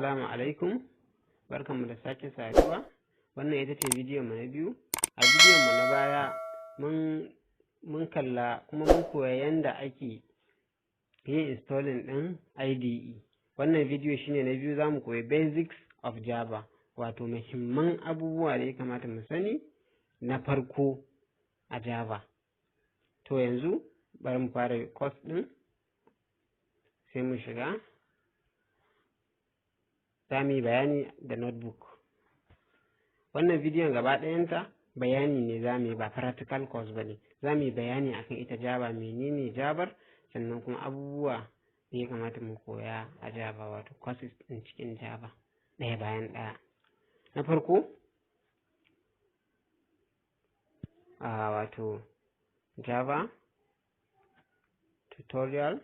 Assalamu alaikum, barkanmu da sake saduwa. Wannan ita ce bidiyon mu na biyu. A bidiyon mu na baya mun kalla kuma mun koya yanda ake yin installing ɗin IDE. Wannan bidiyo shine na biyu, za mu koyi basics of Java, wato muhimman abubuwa da ya kamata mu sani na farko a Java. To yanzu bari mu fara course ɗin, sai mu shiga. Za mu yi bayani da notebook. Wannan bidiyon gaba ɗayanta bayani ne za mu yi, ba practical course ba ne. Za mu yi bayani akan ita Java, menene Java, sannan kuma abubuwa da ya kamata mu koya a Java, wato courses ɗin cikin Java ɗaya bayan ɗaya. Na farko, wato Java tutorial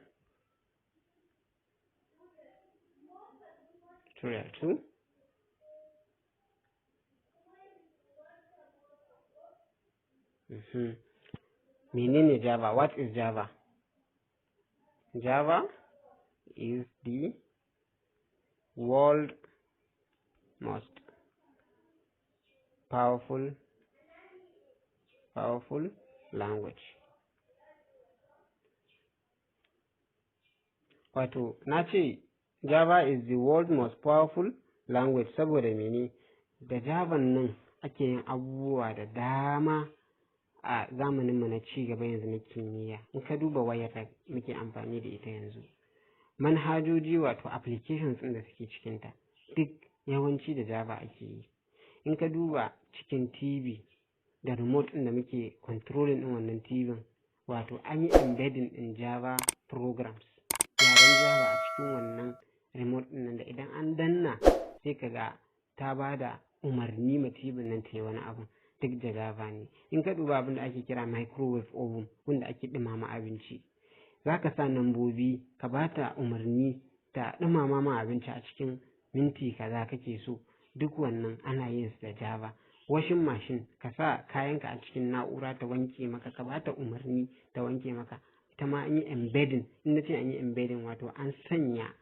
2. Menene Java? What is Java? Java is the world's most powerful language. Wato, na ce Java is the world's most powerful language saboda mene? Da Java nan ake yin abubuwa da dama a zamaninmu na ci gaba yanzu na kimiyya. In ka duba wayar da muke amfani da ita yanzu, manhajoji wato applications ɗin da suke cikinta duk yawanci da Java ake yi. In ka duba cikin TV da remote ɗin da muke controlling ɗin wannan TV, wato an yi embedding ɗin Java programs, yaren Java a cikin wannan remote ɗin nan, da idan an danna sai ka ga ta ba da umarni ma TV nan ta yi wani abu, duk da Java ne. In ka duba abin da ake kira microwave oven, wanda ake ɗumama abinci, za ka sa nambobi ka ba ta umarni ta ɗumama ma abinci a cikin minti kaza kake so, duk wannan ana yin su da Java. Washing machine, ka sa kayanka a cikin na'ura ta wanke maka, ka ba ta umarni ta wanke maka, ita ma an yi embedding. In na ce an yi embedding, wato an sanya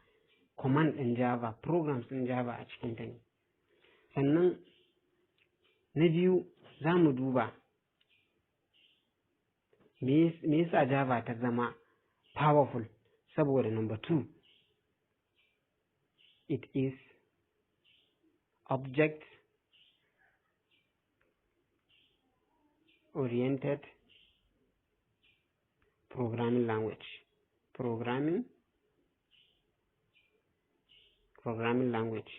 command ɗin Java, programs ɗin Java a cikinta ne. Sannan na biyu, za mu duba me yasa Java ta zama powerful. Saboda number 2, it is object oriented programming language. Programming language.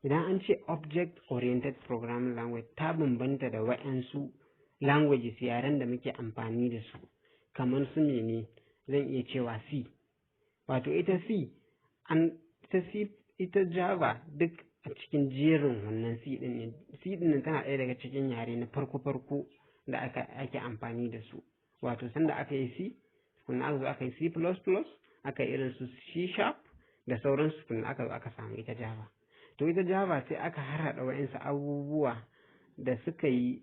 Idan an ce object oriented programming language, ta bambanta da wa'yansu languages, yaren da muke amfani da su, kamar su mene, zan iya cewa C. Wato ita C, ita Java duk a cikin jerin wannan C ɗin ne. C ɗin nan tana ɗaya daga cikin yare na farko da ake amfani da su. Wato sanda aka yi C, kuma aka zo aka yi C++, aka yi irin su C# da sauransu, kuma aka samu ita Java. To ita Java sai aka harhaɗa wa'yansu abubuwa da suka yi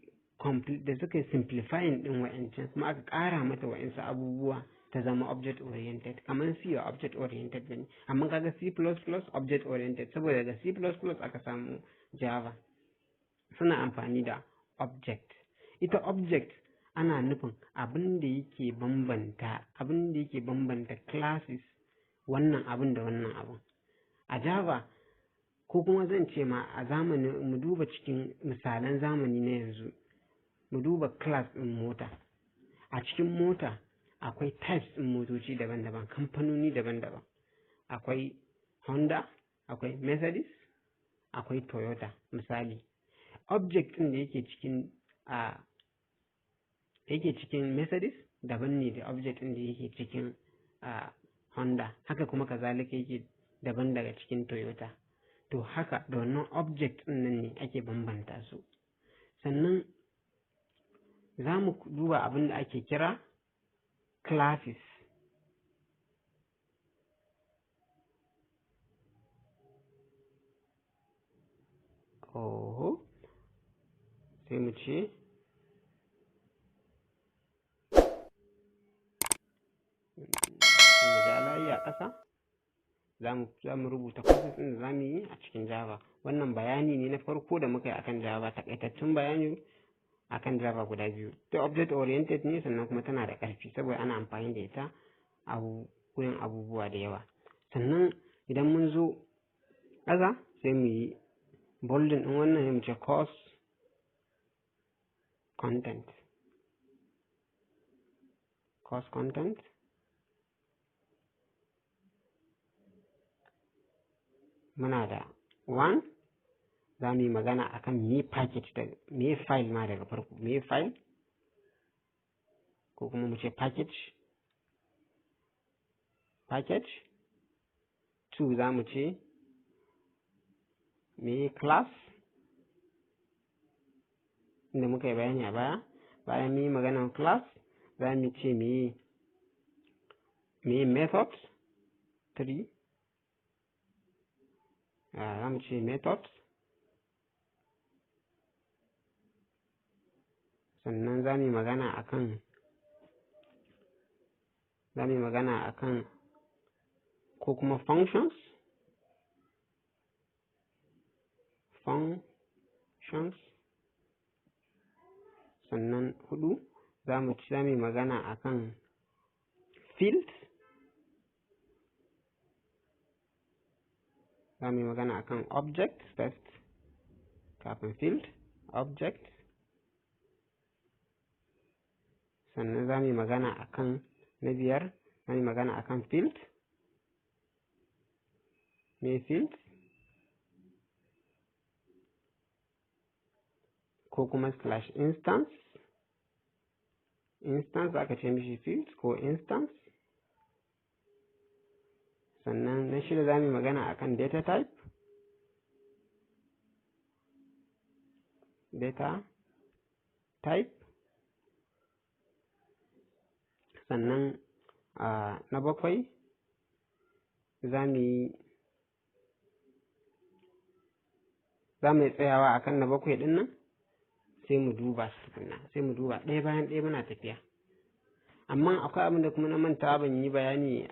simplifying ɗin wa'yancan, kuma aka ƙara mata wa'yansu abubuwa ta zama object oriented. Kamar C object oriented ne, amma kaga C++ object oriented, saboda daga C++ aka samu Java. Suna amfani da object. Ita object ana nufin abin da yake bambanta classes, wannan abin da wannan abin. A Java, ko kuma zan ce ma a zamanin, mu duba cikin misalan zamani na yanzu, mu duba class ɗin mota. A cikin mota akwai types ɗin motoci daban-daban, kamfanoni daban-daban. Akwai Honda, akwai Mercedes, akwai Toyota misali. Object ɗin da yake cikin Mercedes daban ne da object ɗin da yake cikin Honda, haka kuma kazalika yake daban daga cikin Toyota. To haka da wannan object ɗin nan ne ake bambanta su. Sannan za mu duba abin da ake kira classes. Sai mu ce mu ja layi a ƙasa. za mu rubuta courses ɗin da za mu yi a cikin Java. Wannan bayani ne na farko da muka yi akan Java, takaitaccen bayani akan Java guda biyu. Ta object oriented ne, sannan kuma tana da ƙarfi saboda ana amfani da ita a wurin abubuwa da yawa. Sannan idan mun zo ƙasa sai mu yi bolding ɗin wannan, ya mu ce course content. Course content. Muna da one, za mu yi magana akan me package da me file ma daga farko, me file ko kuma mu ce package. Two, za mu ce me class, inda muka yi bayani a baya. Bayan mu yi maganar class, za mu ce me method. Three, za mu ce method. Sannan za mu yi magana akan ko kuma functions. Sannan hudu, za mu yi magana akan fields. Za mu yi magana akan object first kafin field, object. Sannan za mu yi magana akan na biyar, za mu yi magana akan field, me field ko kuma slash instance aka ce mishi field ko instance. Sannan na shida, za mu yi magana akan data type. Sannan na bakwai, za mu yi tsayawa akan na bakwai ɗin nan, sai mu duba ɗaya bayan ɗaya muna tafiya. Amma akwai abin da kuma na manta ban yi bayani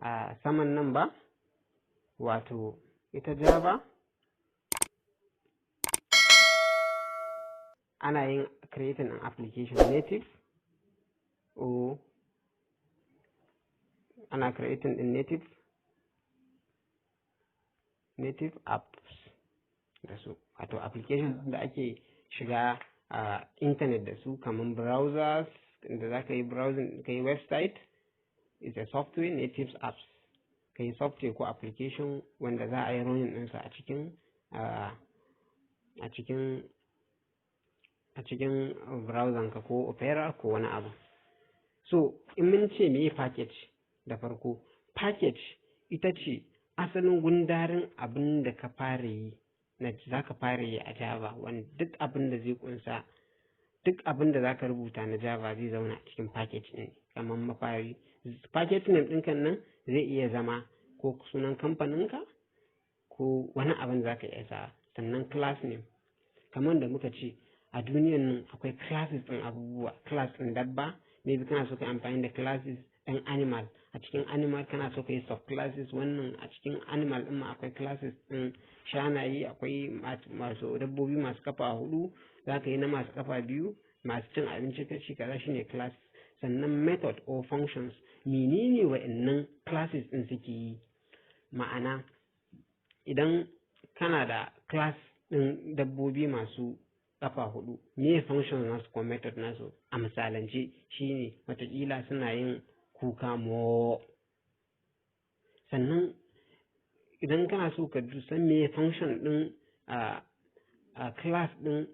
a saman nan ba, wato ita Java ana yin creating an application native, or ana creating din native apps da su, wato application da ake shiga a internet da su, kamar browsers da za ka yi browsing, ka yi website, is a software native apps. Ka yi software ko application wanda za a yi running ɗinsa a cikin browser ka ko opera ko wani abu. So in mun ce me package da farko, package ita ce asalin gundarin abin da za ka fara yi a Java, wanda duk abin da zai kunsa, duk abin da za ka rubuta na Java zai zauna a cikin package ɗin. Kamar mafari, package name ɗinka nan zai iya zama ko sunan kamfaninka ko wani abin za ka iya sa. Sannan class name, kamar da muka ce a duniyan nan akwai classes ɗin abubuwa, class ɗin dabba, maybe kana so ka yi amfani da classes ɗin animal, a cikin animal kana so ka yi subclasses. Wannan a cikin animal ɗin ma akwai classes ɗin shanaye, akwai masu dabbobi masu kafa hudu, za ka yi na masu kafa biyu, masu cin abinci kashi kaza, shine class. Sannan method or functions, menene wa'annan classes ɗin suke yi? Ma'ana idan kana da class ɗin dabbobi masu kafa hudu, me function nasu ko method nasu? A misalance shine watakila suna yin kuka mo. Sannan idan kana so ka san me function din a class din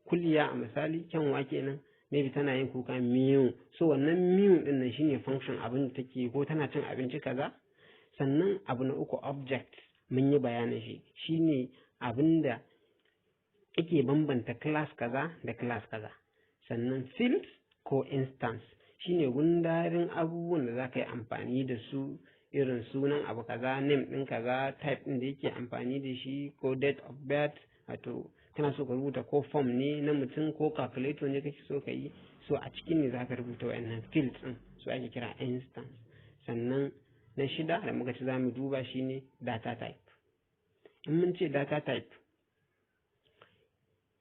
kuliya, a misali kyanwa kenan, maybe tana yin kuka miyu, so wannan miyu din nan shine function abin da take, ko tana cin abinci kaza. Sannan abu na uku, object, mun yi bayanin shi, shine abin da ake bambanta class kaza da class kaza. Sannan field ko instance, shine gundarin abubuwan da za ka yi amfani da su, irin sunan abu kaza, name ɗin kaza, type ɗin da yake amfani da shi, ko date of birth, wato kana so ka rubuta ko form ne na mutum ko calculator ne kake so ka yi, so a cikin ne za ka rubuta wayannan fields ɗin, so ake kira instance. Sannan na 6 da muka ci za mu duba shine data type. In mun ce data type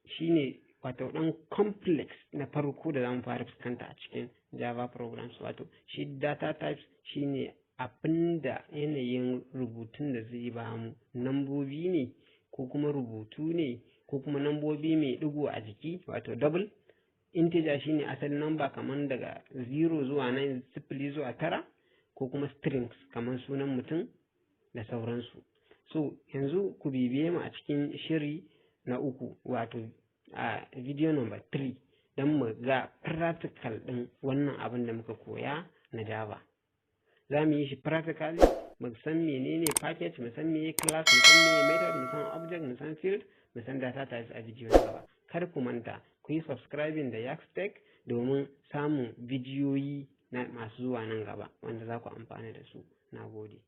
shine wato ɗan complex na farko da zamu fara fuskanta a cikin Java programs. Wato shi data types shine abinda yanayin rubutun da zai ba mu nambobi ne ko kuma rubutu ne ko kuma nambobi mai ɗigo a jiki wato double. Integer shine asalin number kaman daga 0 zuwa 9, 0 zuwa 9, ko kuma strings kaman sunan mutum da sauransu. So yanzu ku bibiye mu a cikin shiri na 3 wato a video number 3 don mu ga practical ɗin wannan abin da muka koya na Java. Za mu yi shi practically, mu san menene package, mu san meye class, mu san meye method, mu san object, mu san field, mu san data types a video na gaba. Kar ku manta ku yi subscribing da Yaxtech domin samun bidiyoyi na masu zuwa nan gaba wanda za ku amfana da su. Na gode.